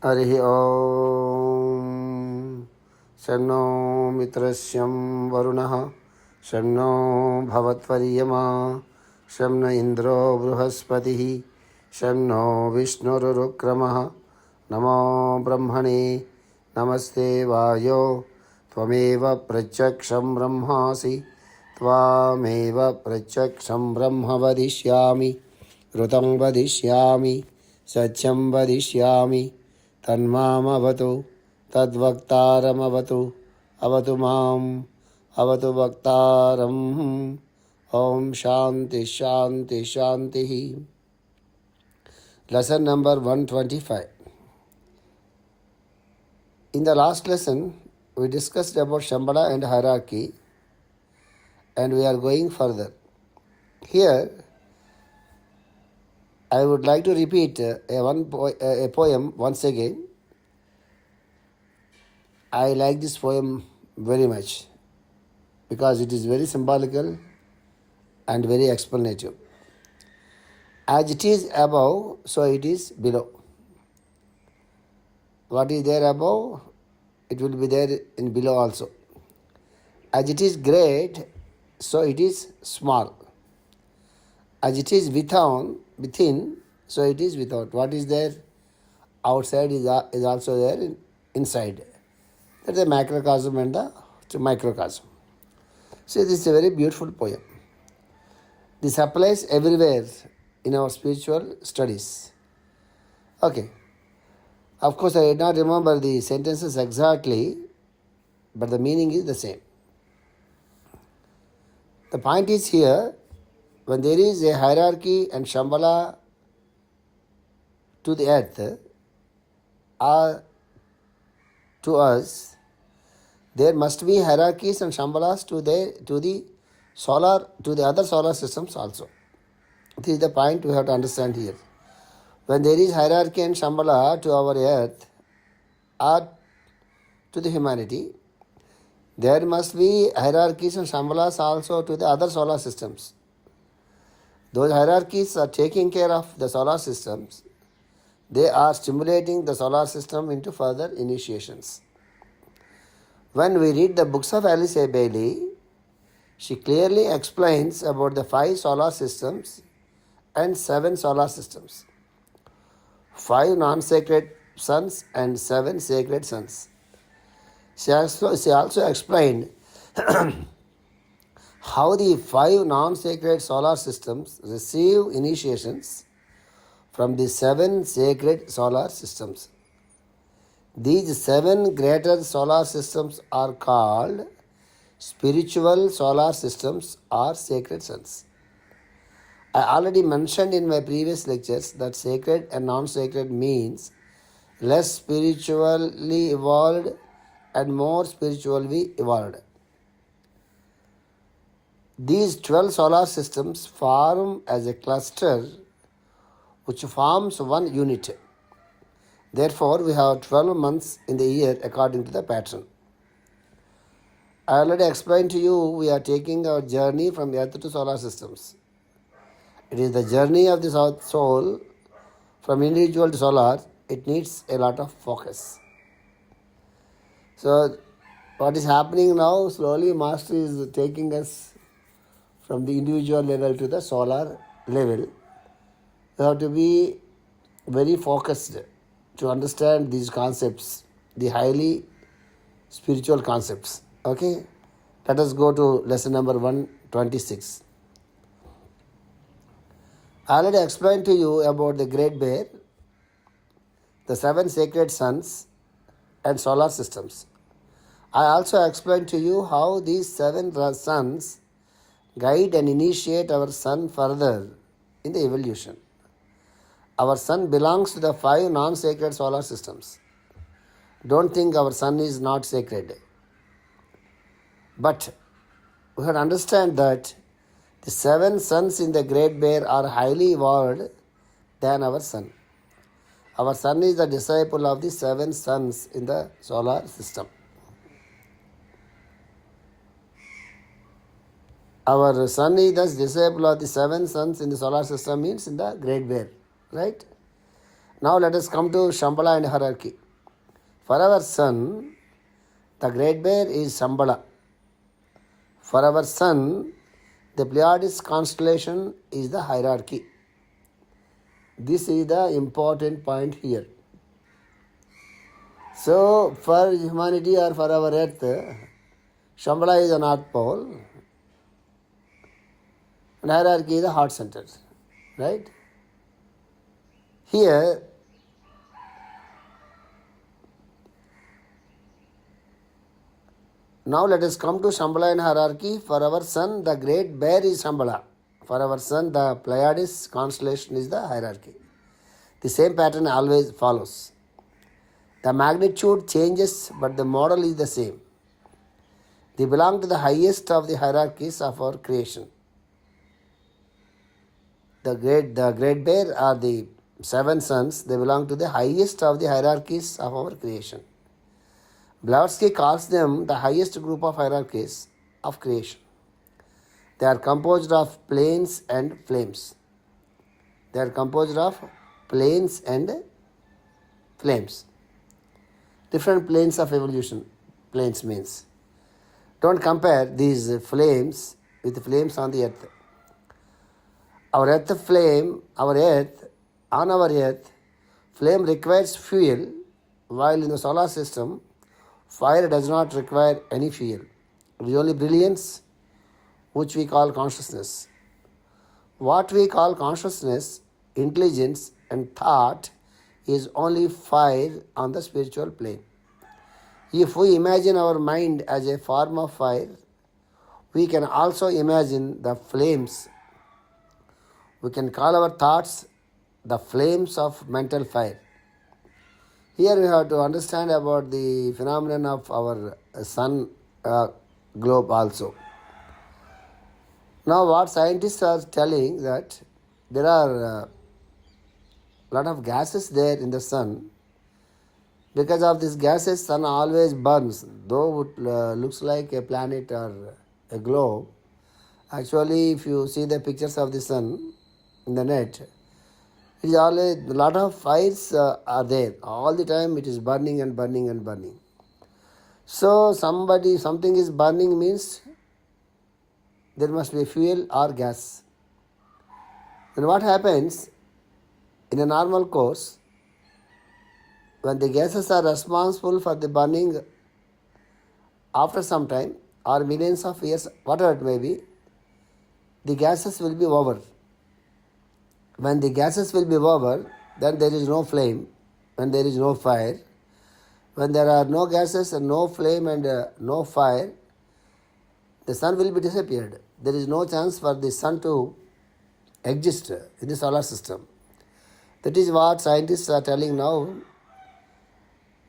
हरिः ॐ शन्नो मित्रस्यं वरुणः शन्नो भवत्वर्यमा शं न इन्द्रो बृहस्पतिः शन्नो विष्णुरुक्रमः नमो ब्रह्मणे नमस्ते वायो त्वमेव प्रत्यक्षं ब्रह्मासि त्वामेव प्रत्यक्षं ब्रह्म वदिष्यामि ऋतं वदिष्यामि सत्यं वदिष्यामि तन्मामवतु तद्वक्तारमवतु अवतु माम् अवतु वक्तारम् ॐ शान्ति शान्ति शान्तिः. Lesson number 125. In the last lesson, we discussed about Shambhala and hierarchy, and we are going further. Here, I would like to repeat a poem once again. I like this poem very much because it is very symbolical and very explanative. As it is above, so it is below. What is there above, it will be there in below also. As it is great, so it is small. As it is within, so it is without. What is there outside is also there inside. That's the macrocosm and the microcosm. So this is a very beautiful poem. This applies everywhere in our spiritual studies. Okay. Of course, I did not remember the sentences exactly, but the meaning is the same. The point is here, when there is a hierarchy and Shambhala to the earth or to us, there must be hierarchies and Shambhalas to the other solar systems also. This is the point we have to understand here. When there is hierarchy and Shambhala to our earth or to the humanity, there must be hierarchies and Shambhalas also to the other solar systems. Those hierarchies are taking care of the solar systems. They are stimulating the solar system into further initiations. When we read the books of Alice A. Bailey, she clearly explains about the 5 solar systems and 7 solar systems. 5 non-sacred suns and 7 sacred suns. She also explained how the 5 non-sacred solar systems receive initiations from the 7 sacred solar systems. These 7 greater solar systems are called spiritual solar systems or sacred suns. I already mentioned in my previous lectures that sacred and non-sacred means less spiritually evolved and more spiritually evolved. These 12 solar systems form as a cluster which forms one unit. Therefore, we have 12 months in the year according to the pattern. I already explained to you we are taking our journey from Earth to solar systems. It is the journey of the soul from individual to solar. It needs a lot of focus. So, what is happening now, slowly Master is taking us from the individual level to the solar level. You have to be very focused to understand these concepts, the highly spiritual concepts. Okay? Let us go to lesson number 126. I already explained to you about the Great Bear, the 7 sacred suns and solar systems. I also explained to you how these 7 suns guide and initiate our sun further in the evolution. Our sun belongs to the 5 non-sacred solar systems. Don't think our sun is not sacred. But we have to understand that the 7 suns in the Great Bear are highly evolved than our sun. Our sun is the disciple of the 7 suns in the solar system. Our sun is the disciple of the 7 suns in the solar system, means in the Great Bear, right? Now let us come to Shambhala and hierarchy. For our sun, the Great Bear is Shambhala. For our sun, the Pleiades constellation is the hierarchy. This is the important point here. So, for humanity or for our earth, Shambhala is the North Pole and hierarchy is the heart center. Right? Here, now let us come to Shambhala and hierarchy. For our sun, the Great Bear is Shambhala. For our sun, the Pleiades constellation is the hierarchy. The same pattern always follows. The magnitude changes, but the model is the same. They belong to the highest of the hierarchies of our creation. The great bear are the 7 suns. They belong to the highest of the hierarchies of our creation. Blavatsky calls them the highest group of hierarchies of creation. They are composed of planes and flames. They are composed of planes and flames. Different planes of evolution. Planes means. Don't compare these flames with the flames on the earth. On our earth, flame requires fuel, while in the solar system, fire does not require any fuel. It is only brilliance, which we call consciousness. What we call consciousness, intelligence, and thought is only fire on the spiritual plane. If we imagine our mind as a form of fire, we can also imagine the flames. We can call our thoughts the flames of mental fire. Here we have to understand about the phenomenon of our sun globe also. Now what scientists are telling that there are a lot of gases there in the sun. Because of these gases, sun always burns. Though it looks like a planet or a globe, actually if you see the pictures of the sun in the net, it is always a lot of fires are there. All the time it is burning and burning and burning. So something is burning means there must be fuel or gas. Then what happens in a normal course? When the gases are responsible for the burning, after some time or millions of years, whatever it may be, the gases will be over. When the gases will be over, then there is no flame, when there is no fire. When there are no gases and no flame and no fire, the sun will be disappeared. There is no chance for the sun to exist in the solar system. That is what scientists are telling now.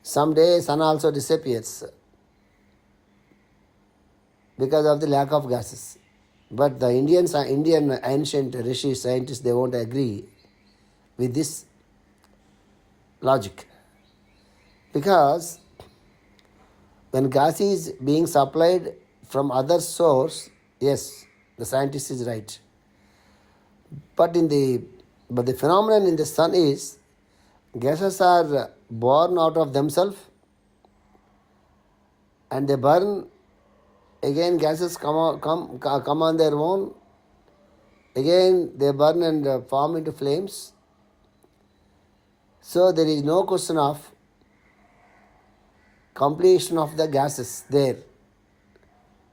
Someday sun also disappears because of the lack of gases. But the Indian ancient rishi scientists, they won't agree with this logic. Because when gas is being supplied from other source, yes, the scientist is right. But the phenomenon in the sun is gases are born out of themselves and they burn. Again gases come on their own. Again they burn and form into flames. So there is no question of completion of the gases there.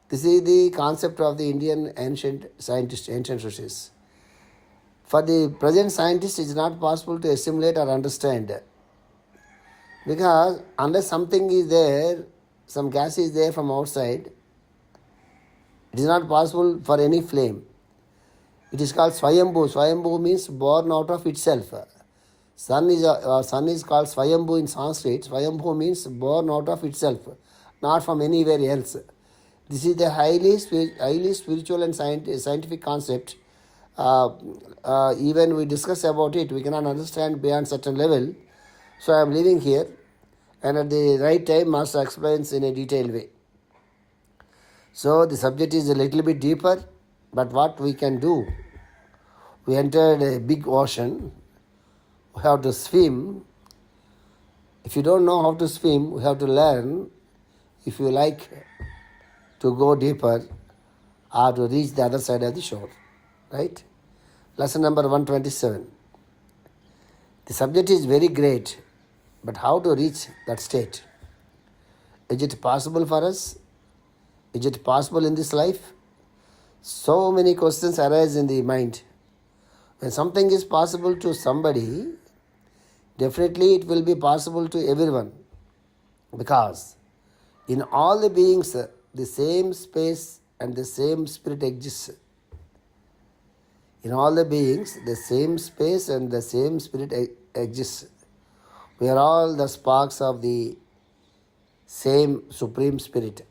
This is the concept of the Indian ancient scientists, ancient rishis. For the present scientists, it is not possible to assimilate or understand. Because unless something is there, some gas is there from outside, it is not possible for any flame. It is called Swayambhu. Swayambhu means born out of itself. Sun is called Swayambhu in Sanskrit. Swayambhu means born out of itself, not from anywhere else. This is the highly spiritual and scientific concept. Even we discuss about it, we cannot understand beyond certain level. So I am leaving here, and at the right time Master explains in a detailed way. So the subject is a little bit deeper, but what we can do? We entered a big ocean. We have to swim. If you don't know how to swim, we have to learn if you like to go deeper or to reach the other side of the shore. Right? Lesson number 127. The subject is very great, but how to reach that state? Is it possible for us? Is it possible in this life? So many questions arise in the mind. When something is possible to somebody, definitely it will be possible to everyone. Because in all the beings, the same space and the same spirit exists. In all the beings, the same space and the same spirit exists. We are all the sparks of the same Supreme Spirit.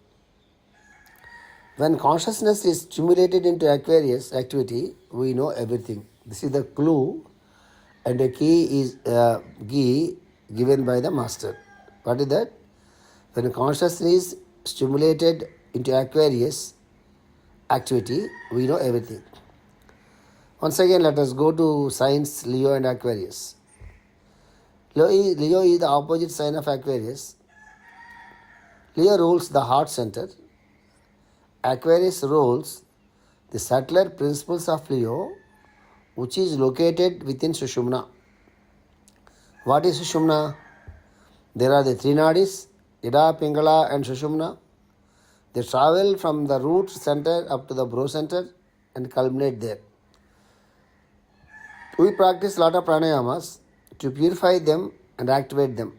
When consciousness is stimulated into Aquarius activity, we know everything. This is the clue, and the key is given by the Master. What is that? When consciousness is stimulated into Aquarius activity, we know everything. Once again, let us go to signs Leo and Aquarius. Leo is the opposite sign of Aquarius. Leo rules the heart center. Aquarius rules the subtler principles of Leo, which is located within Sushumna. What is Sushumna? There are the three nadis, Ida, Pingala and Sushumna. They travel from the root center up to the brow center and culminate there. We practice lot of pranayamas to purify them and activate them.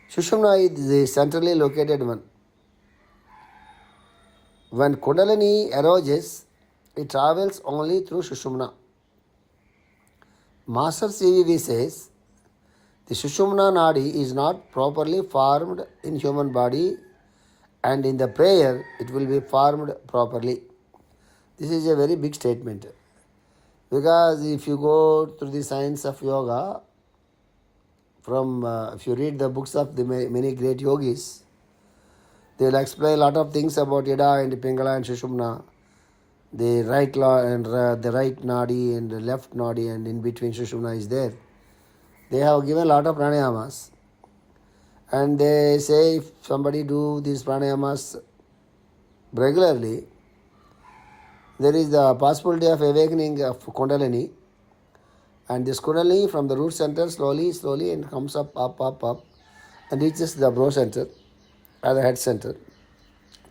Sushumna is the centrally located one. When Kundalini arises, it travels only through Sushumna. Master CVV says, the Sushumna Nadi is not properly formed in human body, and in the prayer it will be formed properly. This is a very big statement. Because if you go through the science of yoga, if you read the books of the many great yogis, they will explain a lot of things about Ida and Pingala and Sushumna, the right the right nadi and the left nadi, and in between Sushumna is there. They have given a lot of pranayamas, and they say if somebody do these pranayamas regularly, there is the possibility of awakening of Kundalini, and this Kundalini from the root center slowly and comes up, and reaches the brow center or the head center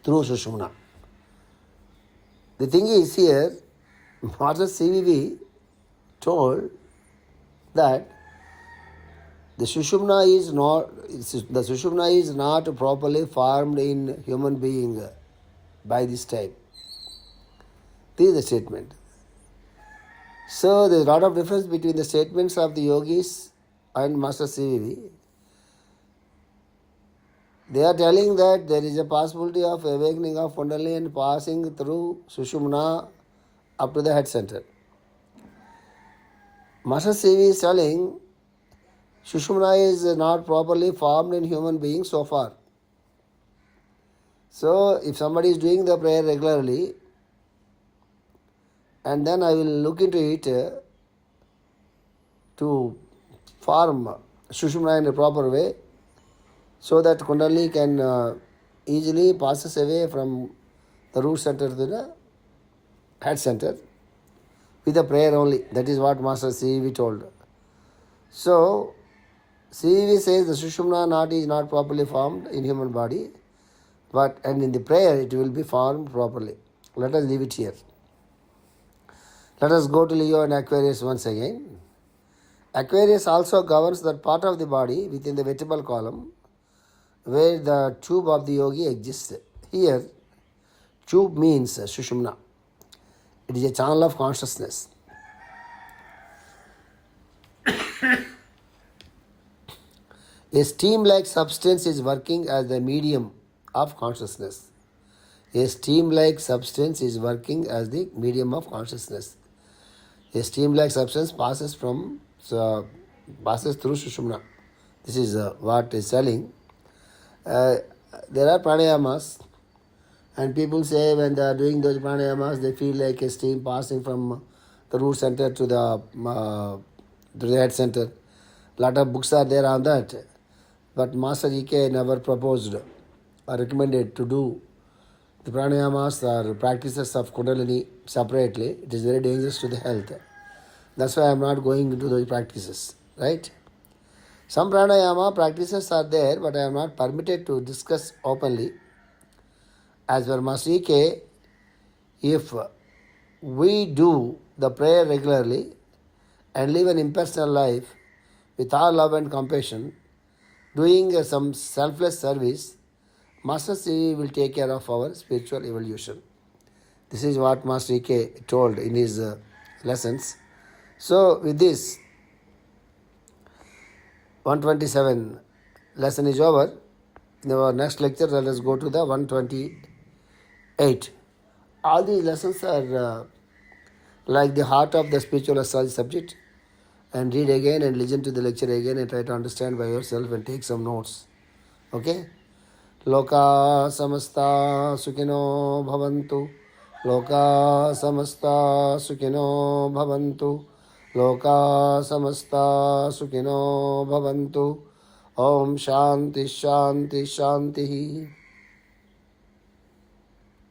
through Sushumna. The thing is here, Master CVV told that the Sushumna is not properly formed in human being by this time. This is the statement. So there is a lot of difference between the statements of the yogis and Master CVV. They are telling that there is a possibility of awakening of Kundalini and passing through Sushumna up to the head center. Master CVV is telling Sushumna is not properly formed in human beings so far. So if somebody is doing the prayer regularly, and then I will look into it to form Sushumna in a proper way, so that Kundalini can easily passes away from the root center to the head center with a prayer only. That is what Master CVV told. So CVV says the Sushumna nadi is not properly formed in human body, and in the prayer it will be formed properly. Let us leave it here. Let us go to Leo and Aquarius once again. Aquarius also governs that part of the body within the vertebral column where the tube of the yogi exists. Here, tube means Sushumna. It is a channel of consciousness. A steam-like substance is working as the medium of consciousness. A steam-like substance is working as the medium of consciousness. A steam-like substance passes through Sushumna. This is what is telling. There are pranayamas, and people say when they are doing those pranayamas, they feel like a steam passing from the root center to to the head center. Lot of books are there on that. But Master E.K. never proposed or recommended to do the pranayamas or practices of Kundalini separately. It is very dangerous to the health. That's why I am not going into those practices. Right? Some pranayama practices are there, but I am not permitted to discuss openly. As per Master E.K., if we do the prayer regularly and live an impersonal life with all love and compassion, doing some selfless service, Master C will take care of our spiritual evolution. This is what Master E.K. told in his lessons. So, with this, 127 lesson is over. In our next lecture, let us go to the 128. All these lessons are like the heart of the spiritual astrology subject. And read again and listen to the lecture again and try to understand by yourself and take some notes. Okay? Loka samasta sukhino bhavantu. Loka samasta sukhino bhavantu. Loka samasta sukhino bhavantu. Om Shanti Shanti Shanti.